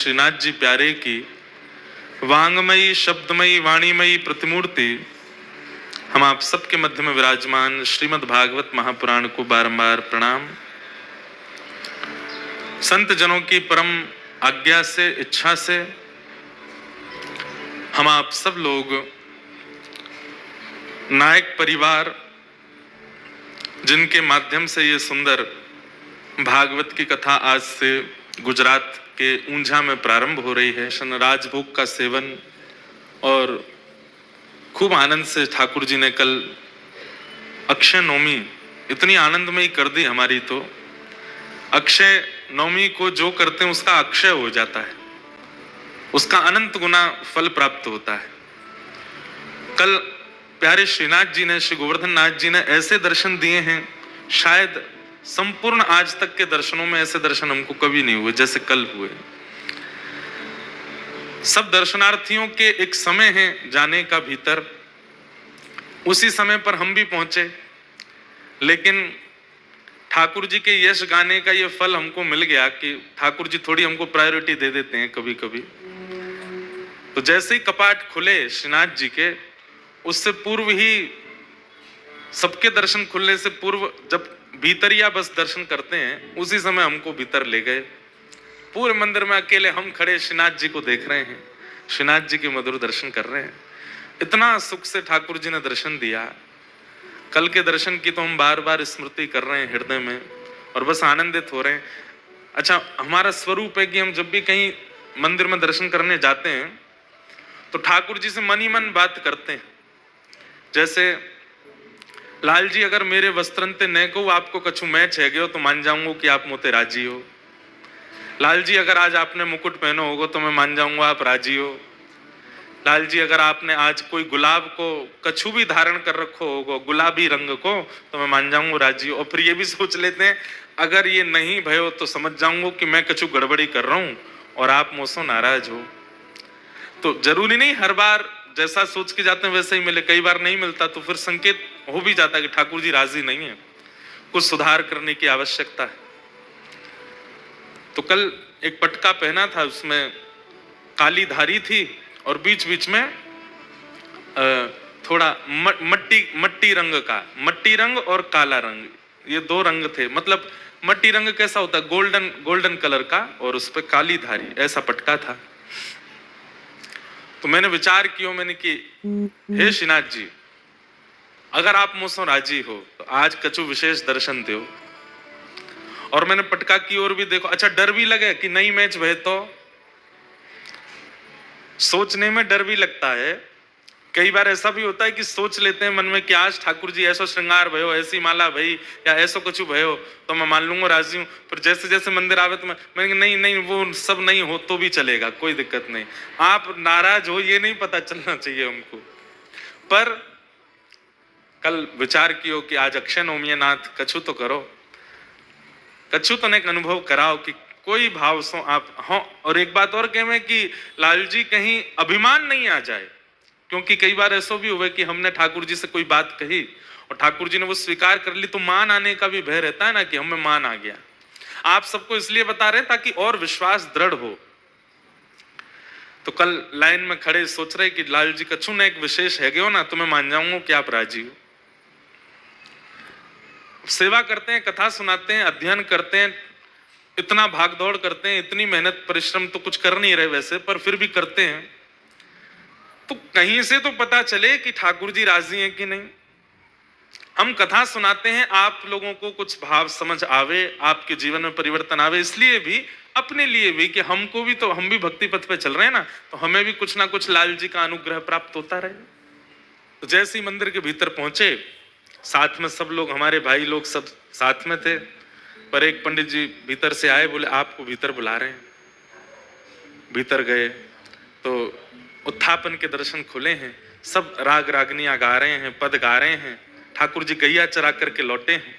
श्रीनाथ जी प्यारे की वांगमयी शब्दमयी वाणीमयी प्रतिमूर्ति हम आप सबके मध्य में विराजमान श्रीमद् भागवत महापुराण को बारंबार प्रणाम। संत जनों की परम आज्ञा से, इच्छा से हम आप सब लोग नायक परिवार, जिनके माध्यम से ये सुंदर भागवत की कथा आज से गुजरात के ऊंझा में प्रारंभ हो रही है। राजभोग का सेवन और खूब आनंद से ठाकुर जी ने कल अक्षय नवमी इतनी आनंदमयी कर दी हमारी। तो अक्षय नवमी को जो करते हैं उसका अक्षय हो जाता है, उसका अनंत गुना फल प्राप्त होता है। कल प्यारे श्रीनाथ जी ने, श्री गोवर्धन नाथ जी ने ऐसे दर्शन दिए हैं, शायद संपूर्ण आज तक के दर्शनों में ऐसे दर्शन हमको कभी नहीं हुए जैसे कल हुए। सब दर्शनार्थियों के एक समय है जाने का भीतर, उसी समय पर हम भी पहुंचे, लेकिन ठाकुर जी के यश गाने का ये फल हमको मिल गया कि ठाकुर जी थोड़ी हमको प्रायोरिटी दे देते हैं कभी कभी। तो जैसे ही कपाट खुले श्रीनाथ जी के, उससे पूर्व ही सबके दर्शन खुलने से पूर्व जब भीतरिया बस दर्शन करते हैं, उसी समय हमको भीतर ले गए। पूरे मंदिर में अकेले हम खड़े श्रीनाथ जी को देख रहे हैं, श्रीनाथ जी के मधुर दर्शन कर रहे हैं। इतना सुख से ठाकुर जी ने दर्शन दिया। कल के दर्शन की तो हम बार बार स्मृति कर रहे हैं हृदय में और बस आनंदित हो रहे हैं। अच्छा, हमारा स्वरूप है कि हम जब भी कहीं मंदिर में दर्शन करने जाते हैं तो ठाकुर जी से मन ही मन बात करते हैं। जैसे लाल जी, अगर मेरे वस्त्रंते न को आपको कछु मैच है गयो तो मान जाऊंगा कि आप मोते राजी हो। लाल जी, अगर आज आपने मुकुट पहनो होगा तो मैं मान जाऊंगा आप राजी हो। लाल जी, अगर आपने आज कोई गुलाब को कछु भी धारण कर रखो होगा, गुलाबी रंग को, तो मैं मान जाऊंगा राजी हो। और फिर ये भी सोच लेते हैं, अगर ये नहीं भयो तो समझ जाऊंगा कि मैं कछु गड़बड़ी कर रहा हूं और आप मुझसे नाराज हो। तो जरूरी नहीं हर बार जैसा सोच के जाते हैं वैसे ही मिले, कई बार नहीं मिलता तो फिर संकेत हो भी जाता है कि ठाकुर जी राजी नहीं है, कुछ सुधार करने की आवश्यकता है। तो कल एक पटका पहना था, उसमें काली धारी थी और बीच बीच में थोड़ा मट्टी रंग का, मट्टी रंग और काला रंग, ये दो रंग थे। मतलब मट्टी रंग कैसा होता है, गोल्डन कलर का, और उस पर काली धारी, ऐसा पटका था। तो मैंने विचार किया, मैंने कि हे श्रीनाथ जी, अगर आप मुझसे राजी हो तो आज कछु विशेष दर्शन दो। और मैंने पटका की ओर भी देखो। अच्छा, डर भी लगे कि नहीं मैच भय, तो सोचने में डर भी लगता है। कई बार ऐसा भी होता है कि सोच लेते हैं मन में कि आज ठाकुर जी ऐसा श्रृंगार भयो, ऐसी माला भई, या ऐसा कुछ भयो तो मैं मान लूंगा, राजी हूं। फिर जैसे जैसे मंदिर आवे तो मैं नहीं, वो सब नहीं हो तो भी चलेगा, कोई दिक्कत नहीं, आप नाराज हो ये नहीं पता चलना चाहिए हमको। पर कल विचार कियो कि आज अक्षय नवमी, नाथ कछु तो करो, कछु तो एक अनुभव कराओ कि कोई भाव सो आप हो। और एक बात और कहें कि लाल जी कहीं अभिमान नहीं आ जाए, क्योंकि कई बार ऐसा भी हुआ कि हमने ठाकुर जी से कोई बात कही और ठाकुर जी ने वो स्वीकार कर ली, तो मान आने का भी भय रहता है ना कि हमें मान आ गया। आप सबको इसलिए बता रहे ताकि और विश्वास दृढ़ हो। तो कल लाइन में खड़े सोच रहे कि लाल जी कछु ने एक विशेष है गयो ना, तो मैं मान जाऊंगा कि आप राजी हो। सेवा करते हैं, कथा सुनाते हैं, अध्ययन करते हैं, इतना भागदौड़ करते हैं, इतनी मेहनत परिश्रम तो कुछ कर नहीं रहे वैसे, पर फिर भी करते हैं, तो कहीं से तो पता चले कि ठाकुर जी राजी हैं कि नहीं। हम कथा सुनाते हैं, आप लोगों को कुछ भाव समझ आवे, आपके जीवन में परिवर्तन आवे, इसलिए भी, अपने लिए भी, कि हमको भी तो, हम भी भक्ति पथ पे चल रहे हैं ना, तो हमें भी कुछ ना कुछ लाल जी का अनुग्रह प्राप्त होता रहे। तो जैसे ही मंदिर के भीतर पहुंचे, साथ में सब लोग, हमारे भाई लोग सब साथ में थे, पर एक पंडित जी भीतर से आए, बोले आपको भीतर बुला रहे हैं। भीतर गए तो उत्थापन के दर्शन खुले हैं, सब राग रागनियां गा रहे हैं, पद गा रहे हैं, ठाकुर जी गैया चरा करके लौटे हैं।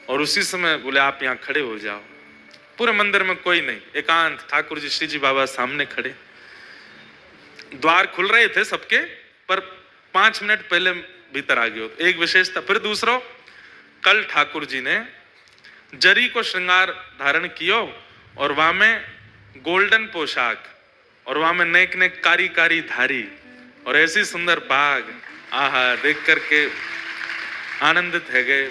और उसी समय बोले आप यहाँ खड़े हो जाओ। पूरे मंदिर में कोई नहीं, एकांत, ठाकुर जी, श्री जी बाबा सामने खड़े। द्वार खुल रहे थे सबके, पर 5 मिनट पहले भीतर आ गए। एक विशेषता। फिर दूसरा, कल ठाकुर जी ने जरी को श्रृंगार धारण कियो और वहां में गोल्डन पोशाक और वहां में नेक नेक कारी कारी धारी और ऐसी सुंदर बाग, आहा, देख करके आनंदित है गए।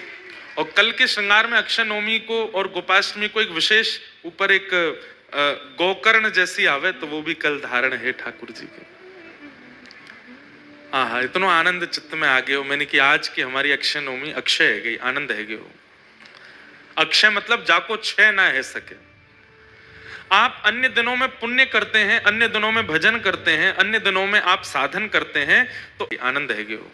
और कल के श्रृंगार में अक्षय नवमी को और गोपाष्टमी को एक विशेष ऊपर एक गोकर्ण जैसी आवे तो वो भी कल धारण है ठाकुर जी के। हाँ, इतना आनंद चित्त में आ गयो मैंने कि आज की हमारी अक्षय नवमी अक्षय है गई, आनंद है गयो। अक्षय मतलब जाको क्षय ना है सके। आप अन्य दिनों में पुण्य करते हैं, अन्य दिनों में भजन करते हैं, अन्य दिनों में आप साधन करते हैं तो आनंद है गयो।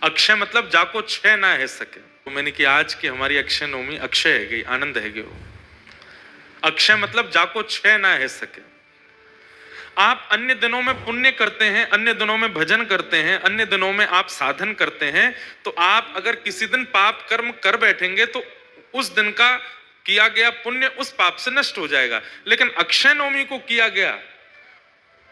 अक्षय मतलब जाको क्षय ना है सके। तो मैंने कि आज की हमारी अक्षय नवमी अक्षय है गई, आनंद है गयो। अक्षय मतलब जाको क्षय ना है सके। आप अन्य दिनों में पुण्य करते हैं, अन्य दिनों में भजन करते हैं, अन्य दिनों में आप साधन करते हैं तो आप अगर किसी दिन पाप कर्म कर बैठेंगे तो उस दिन का किया गया पुण्य उस पाप से नष्ट हो जाएगा। लेकिन अक्षय नवमी को किया गया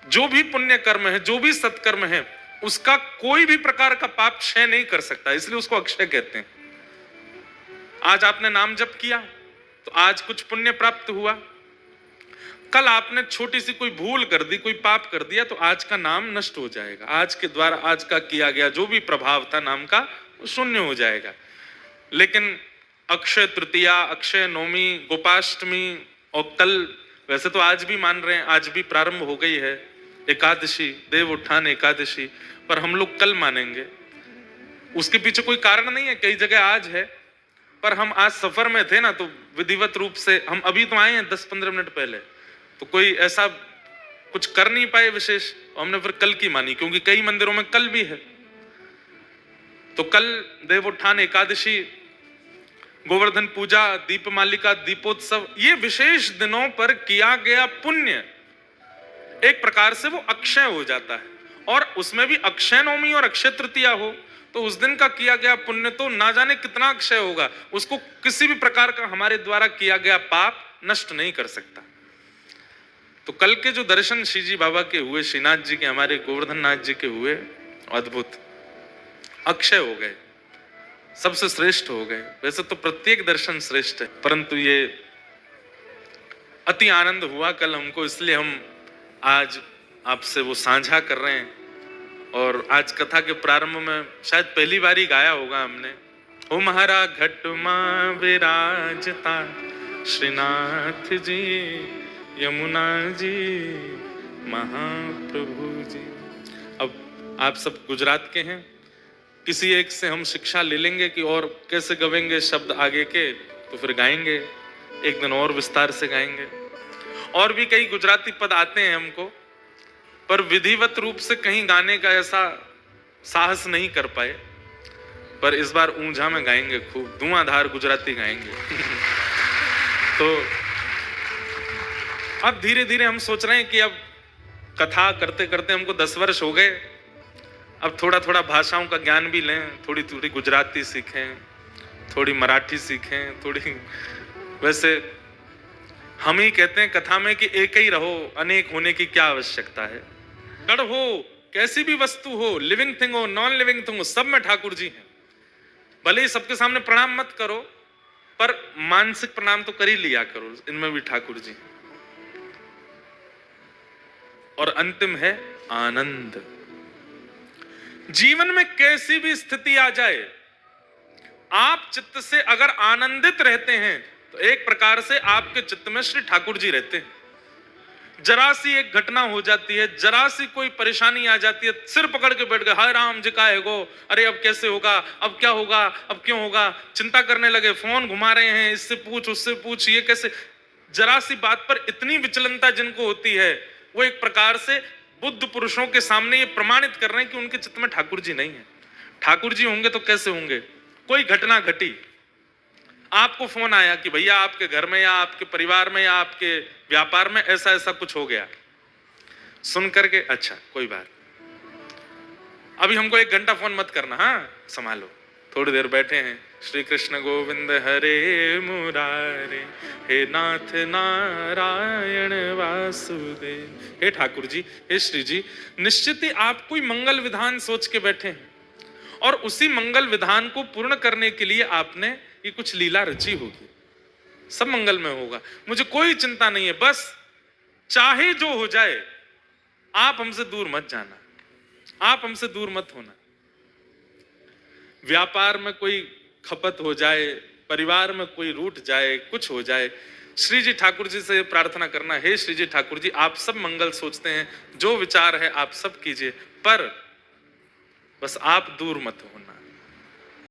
जो भी पुण्य कर्म है, जो भी सत्कर्म है, उसका कोई भी प्रकार का पाप क्षय नहीं कर सकता, इसलिए उसको अक्षय कहते हैं। आज आपने नाम जप किया तो आज कुछ पुण्य प्राप्त हुआ, कल आपने छोटी सी कोई भूल कर दी, कोई पाप कर दिया तो आज का नाम नष्ट हो जाएगा। आज के द्वारा आज का किया गया जो भी प्रभाव था नाम का वो शून्य हो जाएगा। लेकिन अक्षय तृतीया, अक्षय नवमी, गोपाष्टमी और कल, वैसे तो आज भी मान रहे हैं, आज भी प्रारंभ हो गई है एकादशी, देव उत्थान एकादशी, पर हम लोग कल मानेंगे। उसके पीछे कोई कारण नहीं है, कई जगह आज है, पर हम आज सफर में थे ना तो विधिवत रूप से हम अभी तो आए हैं 10-15 मिनट पहले, तो कोई ऐसा कुछ कर नहीं पाए विशेष, हमने फिर कल की मानी क्योंकि कई मंदिरों में कल भी है। तो कल देवोत्थान एकादशी, गोवर्धन पूजा, दीपमालिका, दीपोत्सव, ये विशेष दिनों पर किया गया पुण्य एक प्रकार से वो अक्षय हो जाता है। और उसमें भी अक्षय नवमी और अक्षय तृतीया हो तो उस दिन का किया गया पुण्य तो ना जाने कितना अक्षय होगा, उसको किसी भी प्रकार का हमारे द्वारा किया गया पाप नष्ट नहीं कर सकता। तो कल के जो दर्शन श्री जी बाबा के हुए, श्रीनाथ जी के, हमारे गोवर्धन नाथ जी के हुए, अद्भुत अक्षय हो गए, सबसे श्रेष्ठ हो गए। वैसे तो प्रत्येक दर्शन श्रेष्ठ है, परंतु ये अति आनंद हुआ कल हमको, इसलिए हम आज आपसे वो साझा कर रहे हैं। और आज कथा के प्रारंभ में शायद पहली बार ही गाया होगा हमने, ओ महारा घट मां विराजता श्रीनाथ जी, यमुना जी, महाप्रभु जी। अब आप सब गुजरात के हैं, किसी एक से हम शिक्षा ले लेंगे कि और कैसे गवेंगे शब्द आगे के, तो फिर गाएंगे, एक दिन और विस्तार से गाएंगे। और भी कई गुजराती पद आते हैं हमको, पर विधिवत रूप से कहीं गाने का ऐसा साहस नहीं कर पाए, पर इस बार ऊंझा में गाएंगे, खूब धुआंधार गुजराती गाएंगे। तो अब धीरे धीरे हम सोच रहे हैं कि अब कथा करते करते हमको 10 वर्ष हो गए, अब थोड़ा थोड़ा भाषाओं का ज्ञान भी लें, थोड़ी थोड़ी गुजराती सीखें, थोड़ी मराठी सीखें, थोड़ी, वैसे हम ही कहते हैं कथा में कि एक ही रहो, अनेक होने की क्या आवश्यकता है। जड़ हो, कैसी भी वस्तु हो, लिविंग थिंग हो, नॉन लिविंग थिंग हो, सब में ठाकुर जी हैं। भले ही सबके सामने प्रणाम मत करो, पर मानसिक प्रणाम तो कर ही लिया करो, इनमें भी ठाकुर जी। और अंतिम है आनंद। जीवन में कैसी भी स्थिति आ जाए, आप चित्त से अगर आनंदित रहते हैं तो एक प्रकार से आपके चित्त में श्री ठाकुर जी रहते हैं। जरा सी एक घटना हो जाती है, जरा सी कोई परेशानी आ जाती है, सिर पकड़ के बैठ गए, हाय राम जी का है गो, अरे अब कैसे होगा, अब क्या होगा, अब क्यों होगा, चिंता करने लगे, फोन घुमा रहे हैं, इससे पूछ उससे पूछ, ये कैसे। जरा सी बात पर इतनी विचलनता जिनको होती है, वो एक प्रकार से बुद्ध पुरुषों के सामने ये प्रमाणित कर रहे हैं कि उनके चित्त में ठाकुर जी नहीं है। ठाकुर जी होंगे तो कैसे होंगे। कोई घटना घटी, आपको फोन आया कि भैया आपके घर में या आपके परिवार में या आपके व्यापार में ऐसा ऐसा कुछ हो गया, सुन करके अच्छा कोई बात, अभी हमको 1 घंटा फोन मत करना, हाँ संभालो, थोड़ी देर बैठे हैं, श्री कृष्ण गोविंद हरे मुरारे, हे नाथ नारायण वासुदेव, हे ठाकुर जी, हे श्री जी। निश्चित ही आप कोई मंगल विधान सोच के बैठे हैं और उसी मंगल विधान को पूर्ण करने के लिए आपने ये कुछ लीला रची होगी, सब मंगल में होगा, मुझे कोई चिंता नहीं है, बस चाहे जो हो जाए, आप हमसे दूर मत जाना, आप हमसे दूर मत होना। व्यापार में कोई खपत हो जाए, परिवार में कोई रूठ जाए, कुछ हो जाए, श्री जी ठाकुर जी से प्रार्थना करना, हे श्री जी ठाकुर जी, आप सब मंगल सोचते हैं, जो विचार है आप सब कीजिए, पर बस आप दूर मत होना।